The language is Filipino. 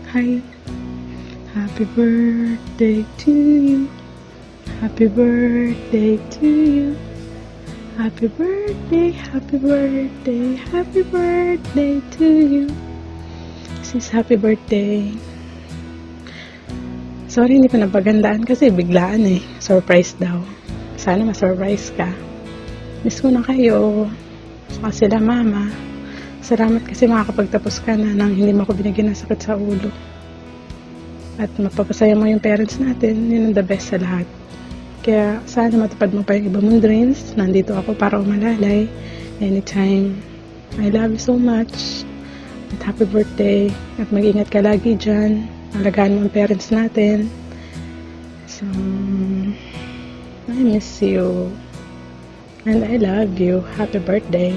Hi. Happy birthday to you. Happy birthday to you. Happy birthday, happy birthday, happy birthday to you. Sis, happy birthday. Sorry, hindi pa napagandaan kasi biglaan eh. Surprise daw. Sana ma-surprise ka. Miss ko na kayo. Saka sila mama. Salamat kasi makakapagtapos ka na nang hindi mo ako binigyan ng sakit sa ulo. At mapapasaya mo yung parents natin. Yun ang the best sa lahat. Kaya sana matupad mo pa yung iba mong dreams. Nandito ako para umalalay. Anytime. I love you so much. At happy birthday. At mag-ingat ka lagi dyan. Alagaan mo ang parents natin. So, I miss you. And I love you. Happy birthday.